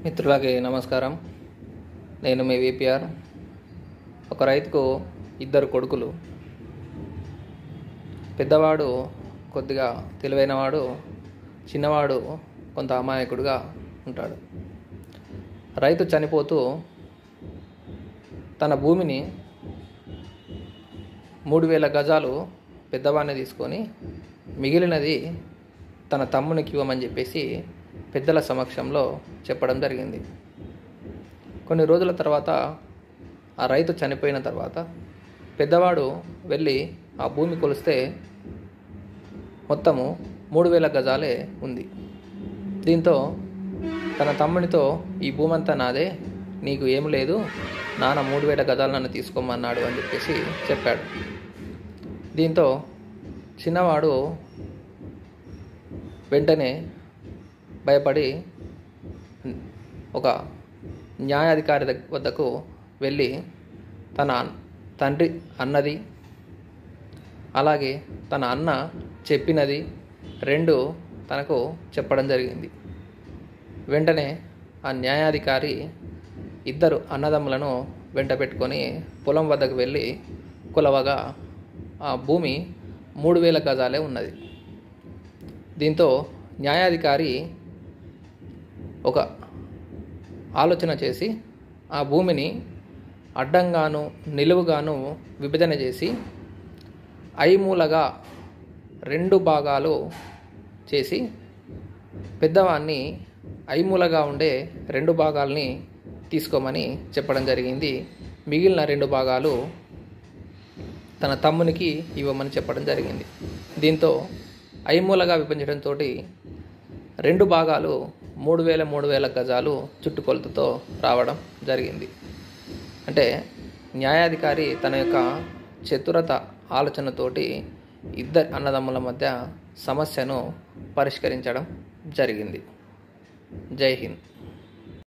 మిత్రులకి నమస్కారం. నేను మీ విపిఆర్. ఒక రైతుకు ఇద్దరు కొడుకులు. పెద్దవాడు కొద్దిగా తెలివైనవాడు, చిన్నవాడు కొంత అమాయకుడుగా ఉంటాడు. రైతు చనిపోతూ తన భూమిని 3000 గజాలు పెద్దవాడిని తీసుకొని మిగిలినది తన తమ్మునికి ఇవ్వమని చెప్పేసి పెద్దల సమక్షంలో చెప్పడం జరిగింది. కొన్ని రోజుల తర్వాత ఆ రైతు చనిపోయిన తర్వాత పెద్దవాడు వెళ్ళి ఆ భూమి కొలిస్తే మొత్తము 3000 గజాలే ఉంది. దీంతో తన తమ్మునితో ఈ భూమి అంతా నాదే, నీకు ఏం లేదు, నాన్న 3000 గజాలు నన్ను తీసుకోమన్నాడు అని చెప్పేసి చెప్పాడు. దీంతో చిన్నవాడు వెంటనే భయపడి ఒక న్యాయాధికారి వద్దకు వెళ్ళి తన తండ్రి అన్నది, అలాగే తన అన్న చెప్పినది రెండు తనకు చెప్పడం జరిగింది. వెంటనే ఆ న్యాయాధికారి ఇద్దరు అన్నదమ్ములను వెంట పెట్టుకొని పొలం వద్దకు వెళ్ళి కొలవగా ఆ భూమి 3000 గజాలే ఉన్నది. దీంతో న్యాయాధికారి ఒక ఆలోచన చేసి ఆ భూమిని అడ్డంగాను నిలువుగాను విభజన చేసి ఐమూలగా 2 భాగాలు చేసి పెద్దవాన్ని ఐమూలగా ఉండే 2 భాగాల్ని తీసుకోమని చెప్పడం జరిగింది. మిగిలిన 2 భాగాలు తన తమ్మునికి ఇవ్వమని చెప్పడం జరిగింది. దీంతో ఐమూలగా విభజించడంతో 2 భాగాలు 3000 గజాలు చుట్టుకొలతతో రావడం జరిగింది. అంటే న్యాయాధికారి తన యొక్క చతురత ఆలోచనతోటి ఇద్దరు అన్నదమ్ముల మధ్య సమస్యను పరిష్కరించడం జరిగింది. జై హింద్.